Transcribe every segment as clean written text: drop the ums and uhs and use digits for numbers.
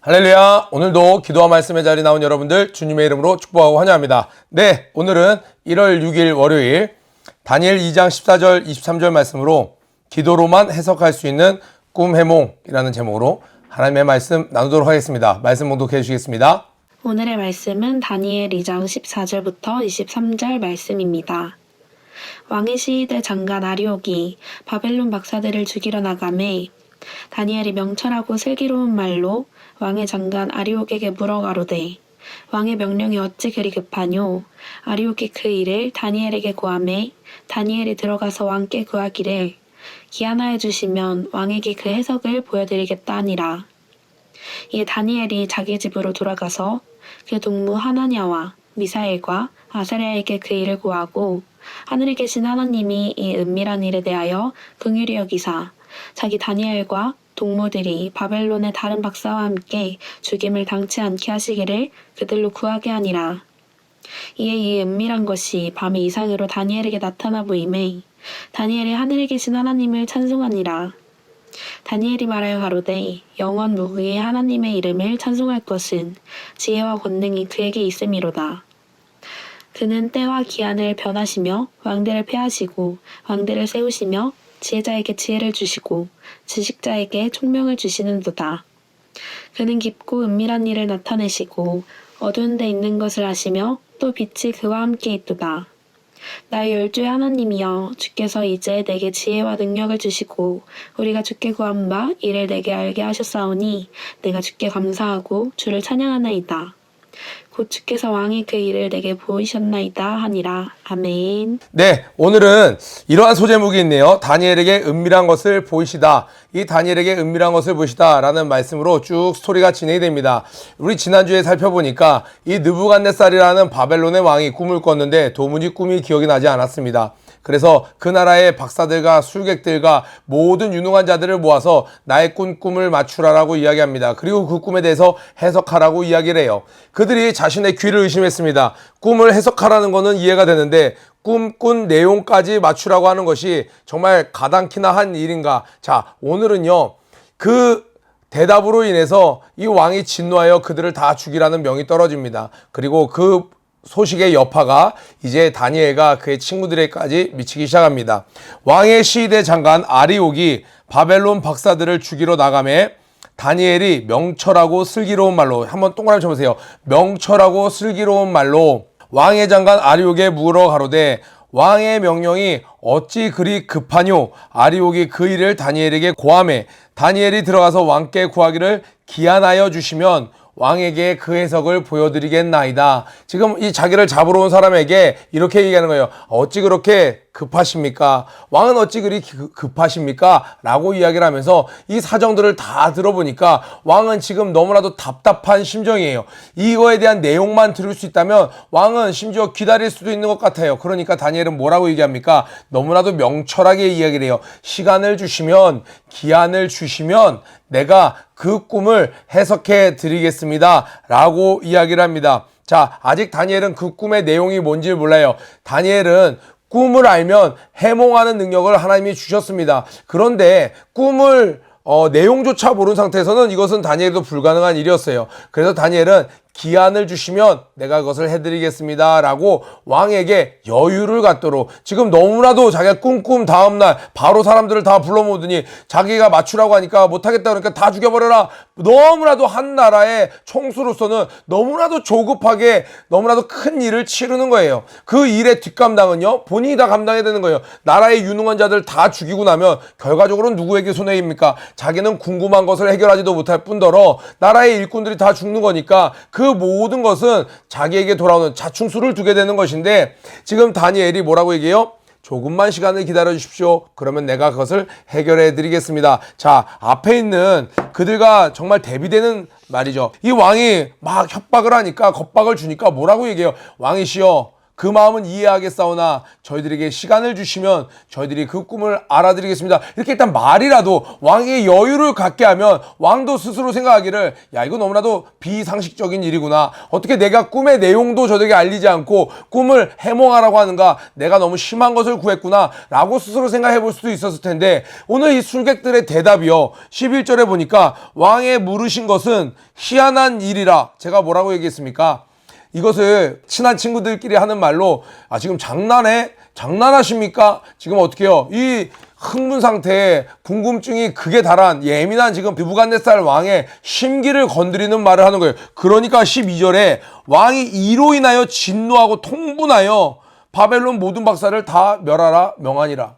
할렐루야. 오늘도 기도와 말씀의 자리에 나온 여러분들 주님의 이름으로 축복하고 환영합니다. 네, 오늘은 1월 6일 월요일 다니엘 2장 14절 23절 말씀으로 기도로만 해석할 수 있는 꿈 해몽이라는 제목으로 하나님의 말씀 나누도록 하겠습니다. 말씀 봉독해 주시겠습니다. 오늘의 말씀은 다니엘 2장 14절부터 23절 말씀입니다. 왕의 시위대 장관 아리옥이 바벨론 박사들을 죽이러 나가매 다니엘이 명철하고 슬기로운 말로 왕의 장관 아리옥에게 물어가로되 왕의 명령이 어찌 그리 급하뇨? 아리옥이 그 일을 다니엘에게 고하매 다니엘이 들어가서 왕께 구하기를 기한하여 주시면 왕에게 그 해석을 보여드리겠다 하니라. 이에 다니엘이 자기 집으로 돌아가서 그 동무 하나냐와 미사엘과 아사랴에게 그 일을 고하고 하늘에 계신 하나님이 이 은밀한 일에 대하여 긍휼히 여기사 자기 다니엘과 동무들이 바벨론의 다른 박사와 함께 죽임을 당치 않게 하시기를 그들로 구하게 하니라. 이에 이 은밀한 것이 밤의 이상으로 다니엘에게 나타나 보이매 다니엘이 하늘에 계신 하나님을 찬송하니라. 다니엘이 말하여 가로되 영원 무궁의 하나님의 이름을 찬송할 것은 지혜와 권능이 그에게 있음이로다. 그는 때와 기한을 변하시며 왕들을 패하시고 왕들을 세우시며 지혜자에게 지혜를 주시고 지식자에게 총명을 주시는도다. 그는 깊고 은밀한 일을 나타내시고 어두운 데 있는 것을 아시며 또 빛이 그와 함께 있도다. 나의 열조의 하나님이여 주께서 이제 내게 지혜와 능력을 주시고 우리가 주께 구한 바 이를 내게 알게 하셨사오니 내가 주께 감사하고 주를 찬양하나이다. 곧 주께서 왕의 그 일을 내게 보이셨나이다 하니라. 아멘. 네, 오늘은 이러한 소제목이 있네요. 다니엘에게 은밀한 것을 보이시다. 이 다니엘에게 은밀한 것을 보이시다 라는 말씀으로 쭉 스토리가 진행이 됩니다. 우리 지난주에 살펴보니까 이 느부갓네살이라는 바벨론의 왕이 꿈을 꿨는데 도무지 꿈이 기억이 나지 않았습니다. 그래서 그 나라의 박사들과 술객들과 모든 유능한 자들을 모아서 나의 꿈을 맞추라라고 이야기합니다. 그리고 그 꿈에 대해서 해석하라고 이야기를 해요. 그들이 자신의 귀를 의심했습니다. 꿈을 해석하라는 거는 이해가 되는데 꿈꾼 내용까지 맞추라고 하는 것이 정말 가당키나 한 일인가. 자, 오늘은요 그 대답으로 인해서 이 왕이 진노하여 그들을 다 죽이라는 명이 떨어집니다. 그리고 그 소식의 여파가 이제 다니엘과 그의 친구들에게까지 미치기 시작합니다. 왕의 시위대 장관 아리옥이 바벨론 박사들을 죽이러 나가매 다니엘이 명철하고 슬기로운 말로, 한번 동그라미 쳐보세요. 명철하고 슬기로운 말로 왕의 장관 아리옥에 물어 가로되 왕의 명령이 어찌 그리 급하뇨? 아리옥이 그 일을 다니엘에게 고하매 다니엘이 들어가서 왕께 구하기를 기한하여 주시면 왕에게 그 해석을 보여드리겠나이다. 지금 이 자기를 잡으러 온 사람에게 이렇게 얘기하는 거예요. 어찌 그렇게 급하십니까? 왕은 어찌 그리 급하십니까? 라고 이야기를 하면서 이 사정들을 다 들어보니까 왕은 지금 너무나도 답답한 심정이에요. 이거에 대한 내용만 들을 수 있다면 왕은 심지어 기다릴 수도 있는 것 같아요. 그러니까 다니엘은 뭐라고 얘기합니까? 너무나도 명철하게 이야기를 해요. 시간을 주시면, 기한을 주시면 내가 그 꿈을 해석해 드리겠습니다. 라고 이야기를 합니다. 자, 아직 다니엘은 그 꿈의 내용이 뭔지 몰라요. 다니엘은 꿈을 알면 해몽하는 능력을 하나님이 주셨습니다. 그런데 꿈을 내용조차 모르는 상태에서는 이것은 다니엘도 불가능한 일이었어요. 그래서 다니엘은 기한을 주시면 내가 그것을 해드리겠습니다 라고 왕에게 여유를 갖도록, 지금 너무나도 자기가 꿈꾼 다음날 바로 사람들을 다 불러 모으더니 자기가 맞추라고 하니까 못하겠다 그러니까 다 죽여버려라. 너무나도 한 나라의 총수로서는 너무나도 조급하게 너무나도 큰 일을 치르는 거예요. 그 일의 뒷감당은요 본인이 다 감당해야 되는 거예요. 나라의 유능한 자들 다 죽이고 나면 결과적으로는 누구에게 손해입니까? 자기는 궁금한 것을 해결하지도 못할 뿐더러 나라의 일꾼들이 다 죽는 거니까 그 모든 것은 자기에게 돌아오는 자충수를 두게 되는 것인데, 지금 다니엘이 뭐라고 얘기해요? 조금만 시간을 기다려 주십시오. 그러면 내가 그것을 해결해 드리겠습니다. 자, 앞에 있는 그들과 정말 대비되는 말이죠. 이 왕이 막 협박을 하니까, 겁박을 주니까 뭐라고 얘기해요? 왕이시여, 그 마음은 이해하겠사오나 저희들에게 시간을 주시면 저희들이 그 꿈을 알아드리겠습니다. 이렇게 일단 말이라도 왕에게 여유를 갖게 하면 왕도 스스로 생각하기를 야 이거 너무나도 비상식적인 일이구나. 어떻게 내가 꿈의 내용도 저들에게 알리지 않고 꿈을 해몽하라고 하는가. 내가 너무 심한 것을 구했구나 라고 스스로 생각해 볼 수도 있었을 텐데 오늘 이 술객들의 대답이요. 11절에 보니까 왕의 물으신 것은 희한한 일이라. 제가 뭐라고 얘기했습니까? 이것을 친한 친구들끼리 하는 말로 지금 장난하십니까? 지금 어떻게 해요? 이 흥분 상태에 궁금증이 극에 달한 예민한 지금 느부갓네살 왕의 심기를 건드리는 말을 하는 거예요. 그러니까 12절에 왕이 이로 인하여 진노하고 통분하여 바벨론 모든 박사를 다 멸하라 명하니라.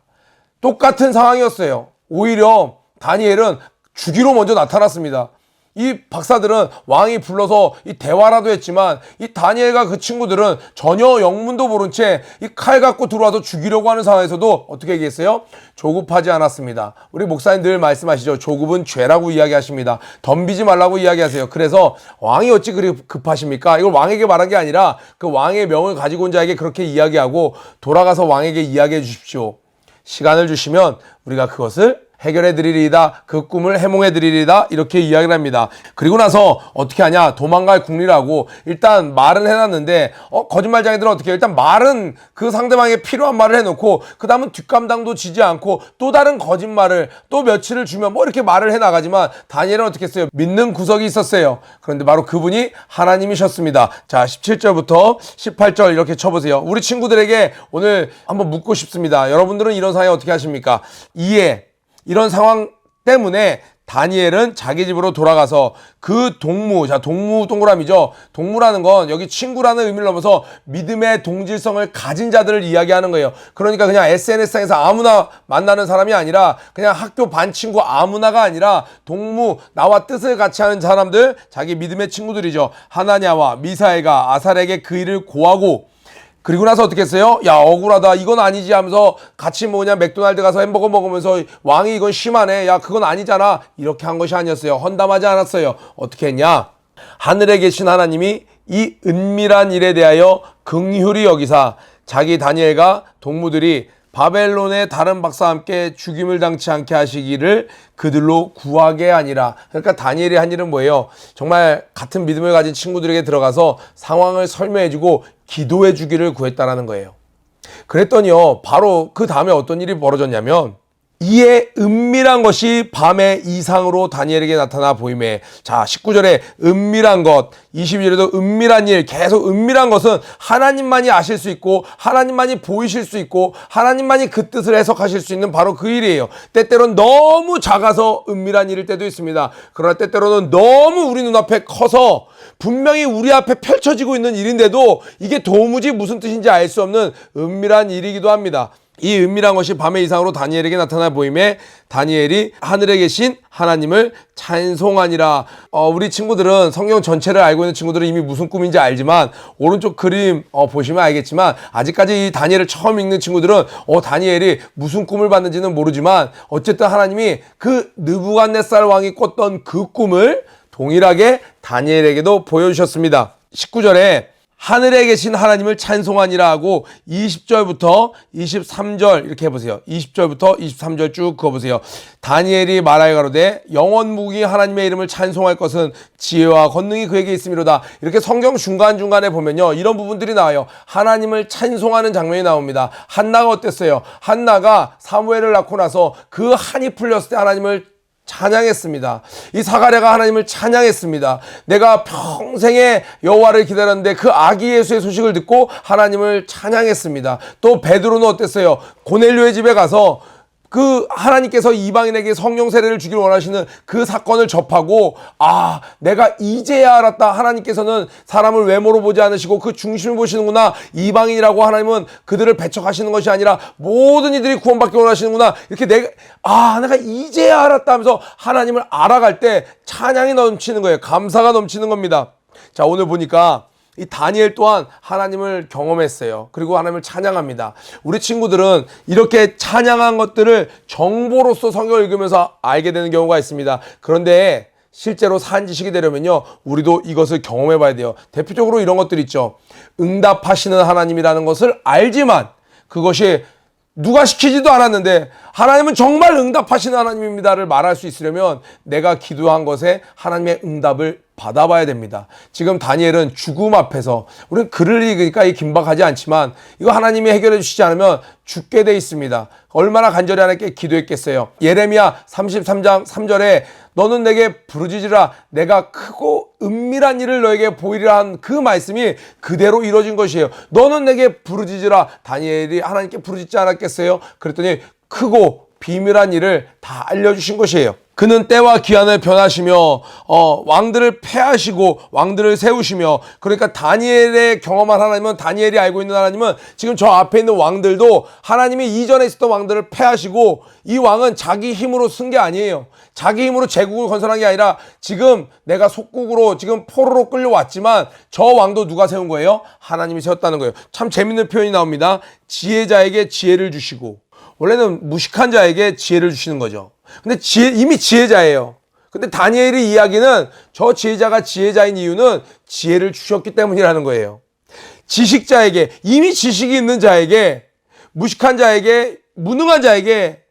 똑같은 상황이었어요. 오히려 다니엘은 주기로 먼저 나타났습니다. 이 박사들은 왕이 불러서 이 대화라도 했지만 이 다니엘과 그 친구들은 전혀 영문도 모른 채 이 칼 갖고 들어와서 죽이려고 하는 상황에서도 어떻게 얘기했어요? 조급하지 않았습니다. 우리 목사님 늘 말씀하시죠. 조급은 죄라고 이야기하십니다. 덤비지 말라고 이야기하세요. 그래서 왕이 어찌 그리 급하십니까? 이걸 왕에게 말한 게 아니라 그 왕의 명을 가지고 온 자에게 그렇게 이야기하고 돌아가서 왕에게 이야기해 주십시오. 시간을 주시면 우리가 그것을 해결해 드리리이다. 그 꿈을 해몽해 드리리이다. 이렇게 이야기를 합니다. 그리고 나서 어떻게 하냐? 도망갈 궁리라고 일단 말은 해놨는데 거짓말장애들은 어떻게 해요? 일단 말은 그 상대방에게 필요한 말을 해놓고 그 다음은 뒷감당도 지지 않고 또 다른 거짓말을 또 며칠을 주면 뭐 이렇게 말을 해나가지만 다니엘은 어떻게 했어요? 믿는 구석이 있었어요. 그런데 바로 그분이 하나님이셨습니다. 자 17절부터 18절 이렇게 쳐보세요. 우리 친구들에게 오늘 한번 묻고 싶습니다. 여러분들은 이런 상황에 어떻게 하십니까? 이런 상황 때문에 다니엘은 자기 집으로 돌아가서 그 동무 동무라미죠. 동무라는 건 여기 친구라는 의미를 넘어서 믿음의 동질성을 가진 자들을 이야기하는 거예요. 그러니까 그냥 SNS상에서 아무나 만나는 사람이 아니라 그냥 학교 반 친구 아무나가 아니라 동무, 나와 뜻을 같이 하는 사람들, 자기 믿음의 친구들이죠. 하나냐와 미사엘과 아살에게 그 일을 고하고 그리고 나서 어떻게 했어요? 야 억울하다 이건 아니지 하면서 같이 맥도날드 가서 햄버거 먹으면서 왕이 이건 심하네 야 그건 아니잖아 이렇게 한 것이 아니었어요. 헌담하지 않았어요. 어떻게 했냐? 하늘에 계신 하나님이 이 은밀한 일에 대하여 긍휼히 여기사 자기 다니엘과 동무들이 바벨론의 다른 박사와 함께 죽임을 당치 않게 하시기를 그들로 구하게 아니라. 그러니까 다니엘이 한 일은 뭐예요? 정말 같은 믿음을 가진 친구들에게 들어가서 상황을 설명해주고 기도해주기를 구했다라는 거예요. 그랬더니요 바로 그 다음에 어떤 일이 벌어졌냐면 이에 은밀한 것이 밤의 이상으로 다니엘에게 나타나 보임에. 자 19절에 은밀한 것, 22절에도 은밀한 일, 계속 은밀한 것은 하나님만이 아실 수 있고 하나님만이 보이실 수 있고 하나님만이 그 뜻을 해석하실 수 있는 바로 그 일이에요. 때때로는 너무 작아서 은밀한 일일 때도 있습니다. 그러나 때때로는 너무 우리 눈앞에 커서 분명히 우리 앞에 펼쳐지고 있는 일인데도 이게 도무지 무슨 뜻인지 알 수 없는 은밀한 일이기도 합니다. 이 은밀한 것이 밤의 이상으로 다니엘에게 나타나 보임에 다니엘이 하늘에 계신 하나님을 찬송하니라. 우리 친구들은 성경 전체를 알고 있는 친구들은 이미 무슨 꿈인지 알지만 오른쪽 그림 보시면 알겠지만 아직까지 이 다니엘을 처음 읽는 친구들은 다니엘이 무슨 꿈을 봤는지는 모르지만 어쨌든 하나님이 그 느부갓네살 왕이 꿨던 그 꿈을 동일하게 다니엘에게도 보여주셨습니다. 19절에 하늘에 계신 하나님을 찬송하니라 하고 20절부터 23절 이렇게 해보세요. 20절부터 23절 쭉 그어보세요. 다니엘이 말하여 가로되 영원무궁히 하나님의 이름을 찬송할 것은 지혜와 권능이 그에게 있음이로다. 이렇게 성경 중간중간에 보면요 이런 부분들이 나와요. 하나님을 찬송하는 장면이 나옵니다. 한나가 어땠어요? 한나가 사무엘을 낳고 나서 그 한이 풀렸을 때 하나님을 찬양했습니다. 이 사가랴가 하나님을 찬양했습니다. 내가 평생에 여호와를 기다렸는데 그 아기 예수의 소식을 듣고 하나님을 찬양했습니다. 또 베드로는 어땠어요? 고넬료의 집에 가서 그 하나님께서 이방인에게 성령 세례를 주기를 원하시는 그 사건을 접하고 내가 이제야 알았다. 하나님께서는 사람을 외모로 보지 않으시고 그 중심을 보시는구나. 이방인이라고 하나님은 그들을 배척하시는 것이 아니라 모든 이들이 구원받기 원하시는구나. 이렇게 내가 이제야 알았다 하면서 하나님을 알아갈 때 찬양이 넘치는 거예요. 감사가 넘치는 겁니다. 자 오늘 보니까 이 다니엘 또한 하나님을 경험했어요. 그리고 하나님을 찬양합니다. 우리 친구들은 이렇게 찬양한 것들을 정보로서 성경을 읽으면서 알게 되는 경우가 있습니다. 그런데 실제로 산지식이 되려면요, 우리도 이것을 경험해 봐야 돼요. 대표적으로 이런 것들 있죠. 응답하시는 하나님이라는 것을 알지만 그것이 누가 시키지도 않았는데 하나님은 정말 응답하시는 하나님입니다를 말할 수 있으려면 내가 기도한 것에 하나님의 응답을 받아봐야 됩니다. 지금 다니엘은 죽음 앞에서, 우리는 글을 읽으니까 이 긴박하지 않지만 이거 하나님이 해결해 주시지 않으면 죽게 돼 있습니다. 얼마나 간절히 하나님께 기도했겠어요. 예레미야 33장 3절에 너는 내게 부르짖으라 내가 크고 은밀한 일을 너에게 보이리라 한 그 말씀이 그대로 이루어진 것이에요. 너는 내게 부르짖으라. 다니엘이 하나님께 부르짖지 않았겠어요? 그랬더니 크고 비밀한 일을 다 알려주신 것이에요. 그는 때와 기한을 변하시며 왕들을 패하시고 왕들을 세우시며, 그러니까 다니엘의 경험한 하나님은, 다니엘이 알고 있는 하나님은 지금 저 앞에 있는 왕들도 하나님이 이전에 있었던 왕들을 패하시고, 이 왕은 자기 힘으로 쓴 게 아니에요. 자기 힘으로 제국을 건설한 게 아니라 지금 내가 속국으로 지금 포로로 끌려왔지만 저 왕도 누가 세운 거예요? 하나님이 세웠다는 거예요. 참 재밌는 표현이 나옵니다. 지혜자에게 지혜를 주시고, 원래는 무식한 자에게 지혜를 주시는 거죠. 근데 이미 지혜자예요. 근데 다니엘의 이야기는 저 지혜자가 지혜자인 이유는 지혜를 주셨기 때문이라는 거예요. 지식자에게, 이미 지식이 있는 자에게, 무식한 자에게, 무능한 자에게,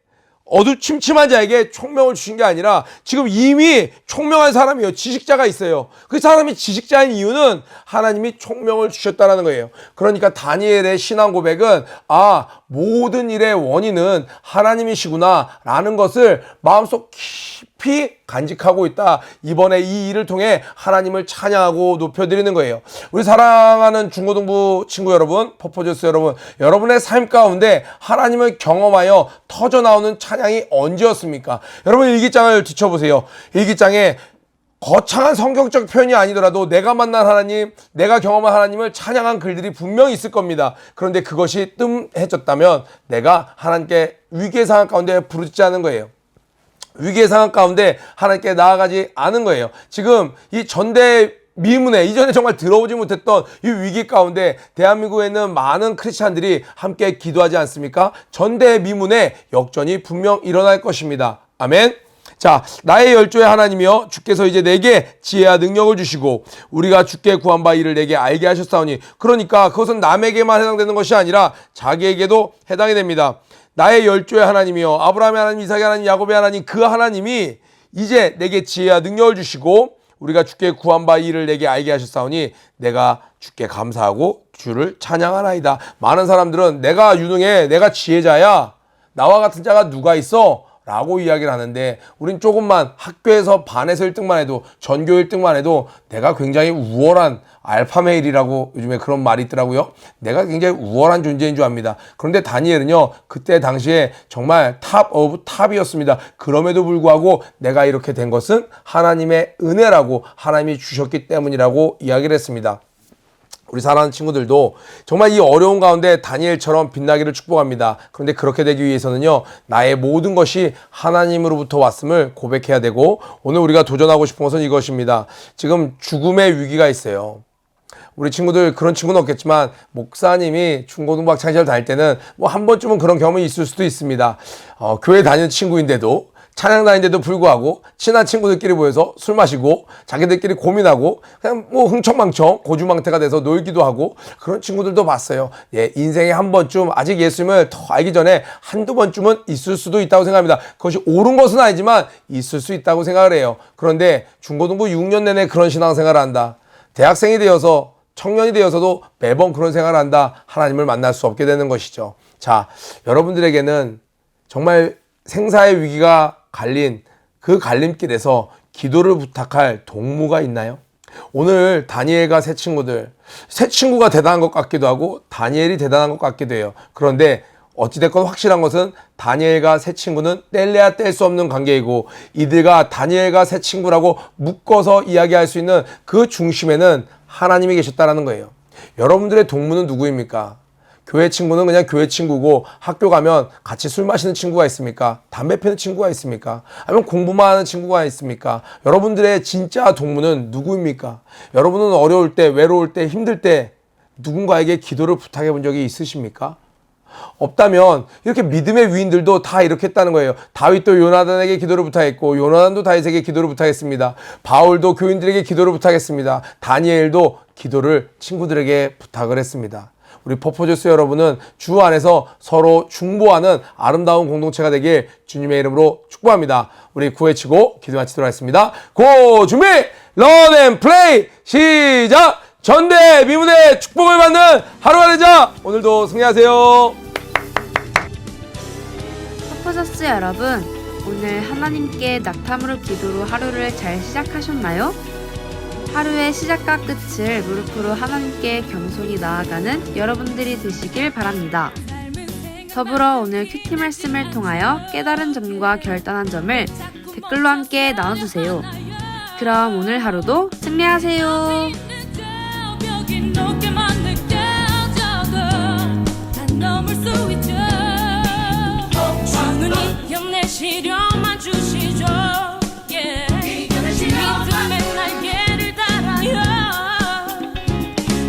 어두침침한 자에게 총명을 주신 게 아니라 지금 이미 총명한 사람이요, 지식자가 있어요. 그 사람이 지식자인 이유는 하나님이 총명을 주셨다는 거예요. 그러니까 다니엘의 신앙 고백은 모든 일의 원인은 하나님이시구나 라는 것을 마음속 깊이 간직하고 있다. 이번에 이 일을 통해 하나님을 찬양하고 높여드리는 거예요. 우리 사랑하는 중고등부 친구 여러분, 퍼포저스 여러분, 여러분의 삶 가운데 하나님을 경험하여 터져나오는 찬양이 언제였습니까? 여러분 일기장을 뒤쳐보세요. 일기장에 거창한 성경적 표현이 아니더라도 내가 만난 하나님, 내가 경험한 하나님을 찬양한 글들이 분명히 있을 겁니다. 그런데 그것이 뜸해졌다면 내가 하나님께 위기의 상황 가운데 부르짖지 않은 거예요. 위기의 상황 가운데 하나님께 나아가지 않은 거예요. 지금 이 전대미문에 이전에 정말 들어오지 못했던 이 위기 가운데 대한민국에 있는 많은 크리스찬들이 함께 기도하지 않습니까? 전대미문에 역전이 분명 일어날 것입니다. 아멘. 자, 나의 열조의 하나님이여 주께서 이제 내게 지혜와 능력을 주시고 우리가 주께 구한 바 이를 내게 알게 하셨사오니, 그러니까 그것은 남에게만 해당되는 것이 아니라 자기에게도 해당이 됩니다. 나의 열조의 하나님이여, 아브라함의 하나님, 이삭의 하나님, 야곱의 하나님, 그 하나님이 이제 내게 지혜와 능력을 주시고 우리가 주께 구한 바 이를 내게 알게 하셨사오니 내가 주께 감사하고 주를 찬양하나이다. 많은 사람들은 내가 유능해, 내가 지혜자야, 나와 같은 자가 누가 있어? 라고 이야기를 하는데, 우린 조금만 학교에서 반에서 1등만 해도, 전교 1등만 해도 내가 굉장히 우월한 알파메일이라고 요즘에 그런 말이 있더라고요. 내가 굉장히 우월한 존재인 줄 압니다. 그런데 다니엘은요, 그때 당시에 정말 탑 오브 탑이었습니다. 그럼에도 불구하고 내가 이렇게 된 것은 하나님의 은혜라고, 하나님이 주셨기 때문이라고 이야기를 했습니다. 우리 사랑하는 친구들도 정말 이 어려운 가운데 다니엘처럼 빛나기를 축복합니다. 그런데 그렇게 되기 위해서는요, 나의 모든 것이 하나님으로부터 왔음을 고백해야 되고, 오늘 우리가 도전하고 싶은 것은 이것입니다. 지금 죽음의 위기가 있어요. 우리 친구들, 그런 친구는 없겠지만 목사님이 중고등부 학창시절 다닐 때는 뭐 한 번쯤은 그런 경험이 있을 수도 있습니다. 교회 다니는 친구인데도, 찬양 다니는데도 불구하고 친한 친구들끼리 모여서 술 마시고 자기들끼리 고민하고 그냥 뭐 흥청망청 고주망태가 돼서 놀기도 하고, 그런 친구들도 봤어요. 예, 인생에 한 번쯤, 아직 예수님을 더 알기 전에 한두 번쯤은 있을 수도 있다고 생각합니다. 그것이 옳은 것은 아니지만 있을 수 있다고 생각을 해요. 그런데 중고등부 6년 내내 그런 신앙생활을 한다. 대학생이 되어서, 청년이 되어서도 매번 그런 생활을 한다. 하나님을 만날 수 없게 되는 것이죠. 자, 여러분들에게는 정말 생사의 위기가 갈린 그 갈림길에서 기도를 부탁할 동무가 있나요? 오늘 다니엘과 새 친구가 대단한 것 같기도 하고 다니엘이 대단한 것 같기도 해요. 그런데 어찌됐건 확실한 것은 다니엘과 새 친구는 뗄래야 뗄 수 없는 관계이고, 이들과 다니엘과 새 친구라고 묶어서 이야기할 수 있는 그 중심에는 하나님이 계셨다는 거예요. 여러분들의 동무는 누구입니까? 교회 친구는 그냥 교회 친구고, 학교 가면 같이 술 마시는 친구가 있습니까? 담배 피는 친구가 있습니까? 아니면 공부만 하는 친구가 있습니까? 여러분들의 진짜 동무는 누구입니까? 여러분은 어려울 때, 외로울 때, 힘들 때 누군가에게 기도를 부탁해 본 적이 있으십니까? 없다면 이렇게 믿음의 위인들도 다 이렇게 했다는 거예요. 다윗도 요나단에게 기도를 부탁했고 요나단도 다윗에게 기도를 부탁했습니다. 바울도 교인들에게 기도를 부탁했습니다. 다니엘도 기도를 친구들에게 부탁을 했습니다. 우리 퍼포저스 여러분은 주 안에서 서로 중보하는 아름다운 공동체가 되길 주님의 이름으로 축복합니다. 우리 구회치고 기도 마치도록 하겠습니다. 고 준비 런 앤 플레이 시작. 전대 미문의 축복을 받는 하루가 되자. 오늘도 승리하세요. 퍼포저스 여러분, 오늘 하나님께 낙타무릎 기도로 하루를 잘 시작하셨나요? 하루의 시작과 끝을 무릎으로 하나님께 겸손히 나아가는 여러분들이 되시길 바랍니다. 더불어 오늘 큐티 말씀을 통하여 깨달은 점과 결단한 점을 댓글로 함께 나눠주세요. 그럼 오늘 하루도 승리하세요. 주는 힘내시려만 주시죠. 믿음의 날개를 달아요.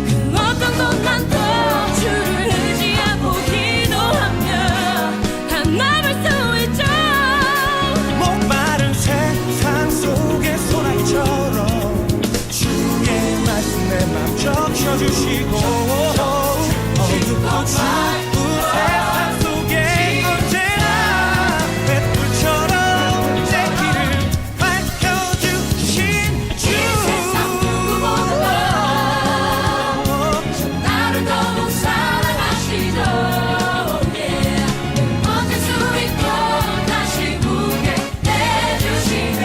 그 어떤 고난도 주를 의지하고 기도하면 다 남을 수 있죠. 목마른 세상 속의 소나기처럼 주의 말씀 내 맘 적셔주시고 어둡고 추운 세상 속에 언제나 횃불처럼 내 길을 밝혀주신 주. 세상 누구보다 나를 더욱 사랑하시죠. 버틸 수 있고 다시 굳게 해주시는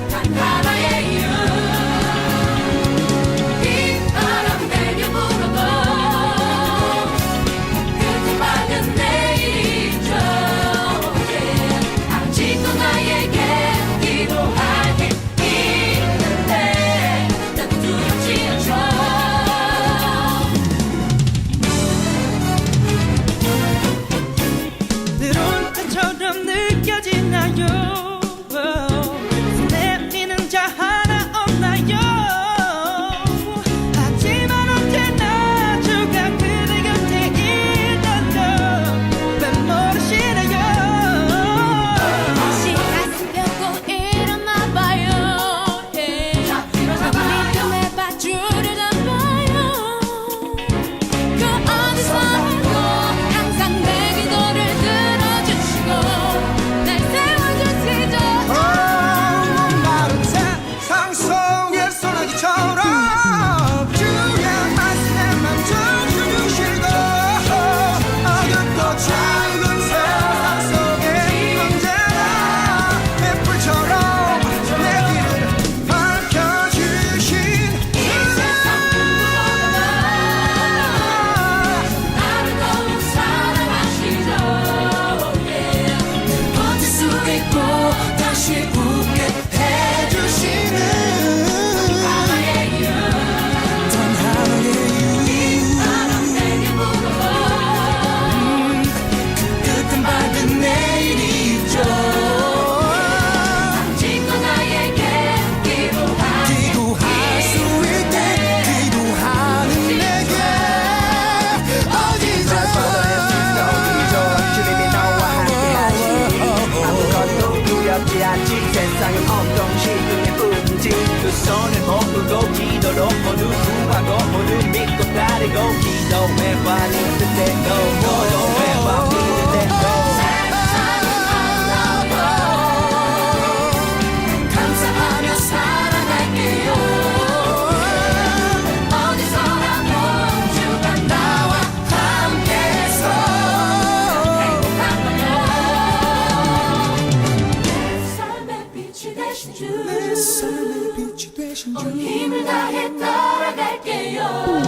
단 하나의 이유. 빗바람 내게 불어도 끝을 밝은 내일이 있죠. 아직도 나에게 기도할 게 있는데 난 두렵지 않죠. 늘 온탄처럼 느껴지나요? 내미는 자 하나 없나요? 하지만 언제나 주가 그대 곁에 있던 점왜 모르시나요? 다시 가슴 펴고 일어나봐요. 믿음의 밧줄을 잡아요. 그 어디서도 항상 내 기도를 들어주시고 날 세워주시죠. 마른 세상 속의 소나기처럼 주의 말씀에 맘 적셔주시고 어둡고 작은 세상 속에 언제나 횃불처럼 내 길을 밝혀주신 이 세상 누구보다 나를 더욱 사랑하시죠. 버틸 수 있고 다시 웃게 해주시는 하나의 이유. 빗바람 내게 불어도 끝은 밝은 내일이 있죠. 아직도 나에게 기도할 수 있게 기도하는 내게 주님이 나와 함께하시니 아무것도 두렵지 않지. 세상은 온통 시중의 뿐이지. 두 손을 모으고 기도로 모두 구하고 모두 믿고 따르고 기도해봐 네 뜻대로 기도해봐 네 뜻대로. 감사하며 살아갈게요. 어디서라도 주가 나와 함께해서 행복한 거요. 내 삶의 빛이 되신 주, 삶의 빛이 되신 주 온 힘을 다해 따라갈게요.